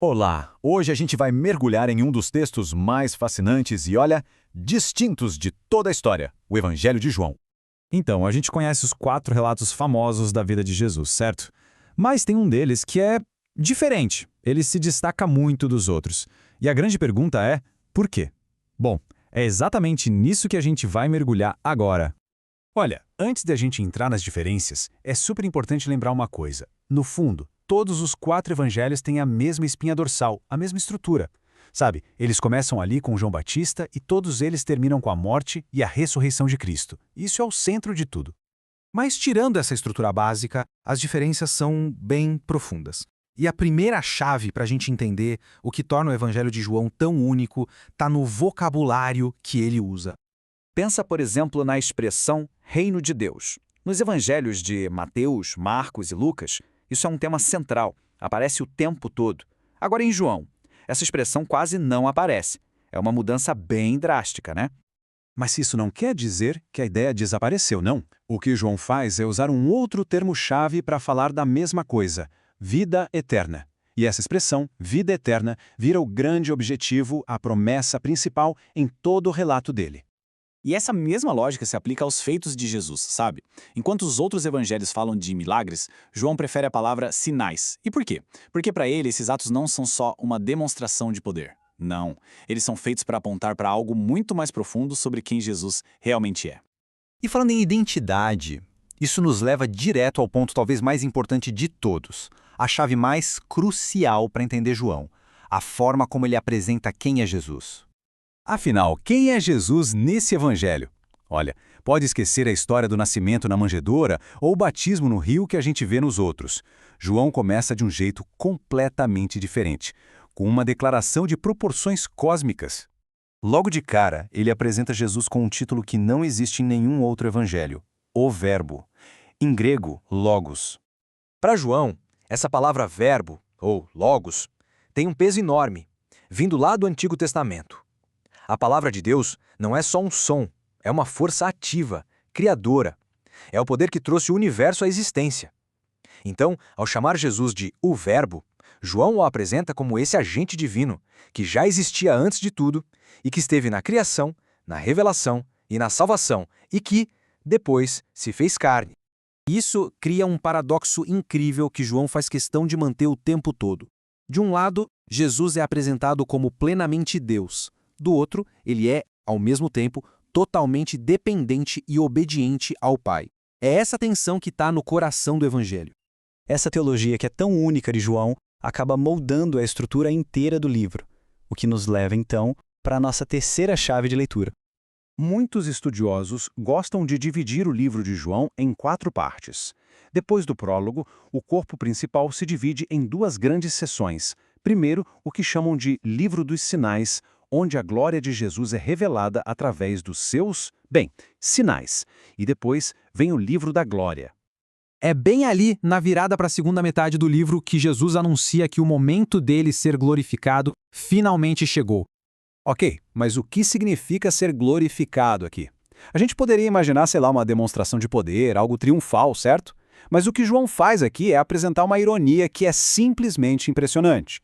Olá! Hoje a gente vai mergulhar em um dos textos mais fascinantes e, olha, distintos de toda a história, o Evangelho de João. Então, a gente conhece os 4 relatos famosos da vida de Jesus, certo? Mas tem um deles que é diferente. Ele se destaca muito dos outros. E a grande pergunta é, por quê? Bom, é exatamente nisso que a gente vai mergulhar agora. Olha, antes de a gente entrar nas diferenças, é super importante lembrar uma coisa. No fundo, todos os 4 evangelhos têm a mesma espinha dorsal, a mesma estrutura. Sabe, eles começam ali com João Batista e todos eles terminam com a morte e a ressurreição de Cristo. Isso é o centro de tudo. Mas tirando essa estrutura básica, as diferenças são bem profundas. E a primeira chave para a gente entender o que torna o Evangelho de João tão único está no vocabulário que ele usa. Pensa, por exemplo, na expressão Reino de Deus. Nos evangelhos de Mateus, Marcos e Lucas, isso é um tema central, aparece o tempo todo. Agora, em João, essa expressão quase não aparece. É uma mudança bem drástica, né? Mas isso não quer dizer que a ideia desapareceu, não. O que João faz é usar um outro termo-chave para falar da mesma coisa, vida eterna. E essa expressão, vida eterna, vira o grande objetivo, a promessa principal em todo o relato dele. E essa mesma lógica se aplica aos feitos de Jesus, sabe? Enquanto os outros evangelhos falam de milagres, João prefere a palavra sinais. E por quê? Porque para ele esses atos não são só uma demonstração de poder. Não, eles são feitos para apontar para algo muito mais profundo sobre quem Jesus realmente é. E falando em identidade, isso nos leva direto ao ponto talvez mais importante de todos, a chave mais crucial para entender João, a forma como ele apresenta quem é Jesus. Afinal, quem é Jesus nesse evangelho? Olha, pode esquecer a história do nascimento na manjedoura ou o batismo no rio que a gente vê nos outros. João começa de um jeito completamente diferente, com uma declaração de proporções cósmicas. Logo de cara, ele apresenta Jesus com um título que não existe em nenhum outro evangelho, o Verbo. Em grego, logos. Para João, essa palavra verbo, ou logos, tem um peso enorme, vindo lá do Antigo Testamento. A palavra de Deus não é só um som, é uma força ativa, criadora. É o poder que trouxe o universo à existência. Então, ao chamar Jesus de o Verbo, João o apresenta como esse agente divino, que já existia antes de tudo e que esteve na criação, na revelação e na salvação, e que, depois, se fez carne. Isso cria um paradoxo incrível que João faz questão de manter o tempo todo. De um lado, Jesus é apresentado como plenamente Deus. Do outro, ele é, ao mesmo tempo, totalmente dependente e obediente ao Pai. É essa tensão que está no coração do Evangelho. Essa teologia que é tão única de João acaba moldando a estrutura inteira do livro, o que nos leva, então, para a nossa terceira chave de leitura. Muitos estudiosos gostam de dividir o livro de João em 4 partes. Depois do prólogo, o corpo principal se divide em 2 grandes seções. Primeiro, o que chamam de Livro dos Sinais, onde a glória de Jesus é revelada através dos seus, sinais. E depois vem o livro da glória. É bem ali, na virada para a segunda metade do livro, que Jesus anuncia que o momento dele ser glorificado finalmente chegou. Ok, mas o que significa ser glorificado aqui? A gente poderia imaginar, sei lá, uma demonstração de poder, algo triunfal, certo? Mas o que João faz aqui é apresentar uma ironia que é simplesmente impressionante.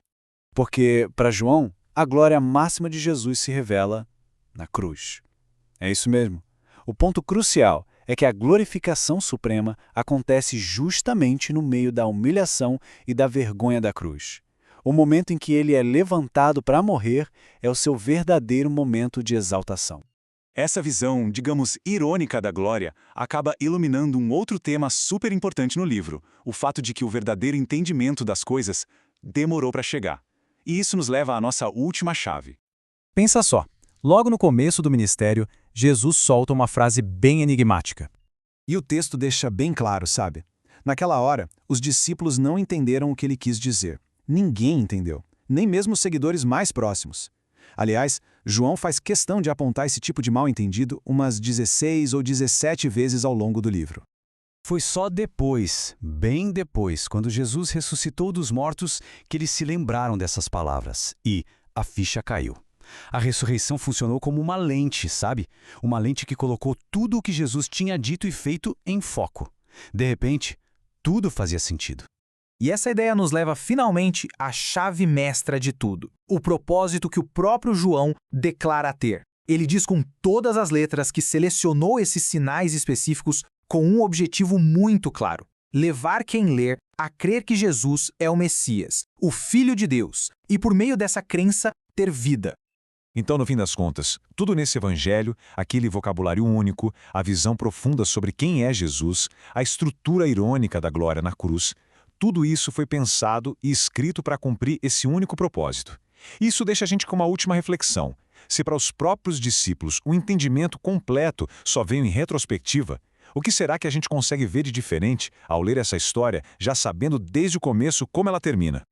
Porque, para João, a glória máxima de Jesus se revela na cruz. É isso mesmo. O ponto crucial é que a glorificação suprema acontece justamente no meio da humilhação e da vergonha da cruz. O momento em que ele é levantado para morrer é o seu verdadeiro momento de exaltação. Essa visão, digamos, irônica da glória, acaba iluminando um outro tema super importante no livro, o fato de que o verdadeiro entendimento das coisas demorou para chegar. E isso nos leva à nossa última chave. Pensa só, logo no começo do ministério, Jesus solta uma frase bem enigmática. E o texto deixa bem claro, sabe? Naquela hora, os discípulos não entenderam o que ele quis dizer. Ninguém entendeu, nem mesmo os seguidores mais próximos. Aliás, João faz questão de apontar esse tipo de mal-entendido umas 16 ou 17 vezes ao longo do livro. Foi só depois, bem depois, quando Jesus ressuscitou dos mortos, que eles se lembraram dessas palavras e a ficha caiu. A ressurreição funcionou como uma lente, sabe? Uma lente que colocou tudo o que Jesus tinha dito e feito em foco. De repente, tudo fazia sentido. E essa ideia nos leva finalmente à chave mestra de tudo, o propósito que o próprio João declara ter. Ele diz com todas as letras que selecionou esses sinais específicos com um objetivo muito claro: levar quem ler a crer que Jesus é o Messias, o Filho de Deus, e por meio dessa crença ter vida. Então, no fim das contas, tudo nesse evangelho, aquele vocabulário único, a visão profunda sobre quem é Jesus, a estrutura irônica da glória na cruz, tudo isso foi pensado e escrito para cumprir esse único propósito. Isso deixa a gente com uma última reflexão. Se para os próprios discípulos o entendimento completo só veio em retrospectiva, o que será que a gente consegue ver de diferente ao ler essa história, já sabendo desde o começo como ela termina?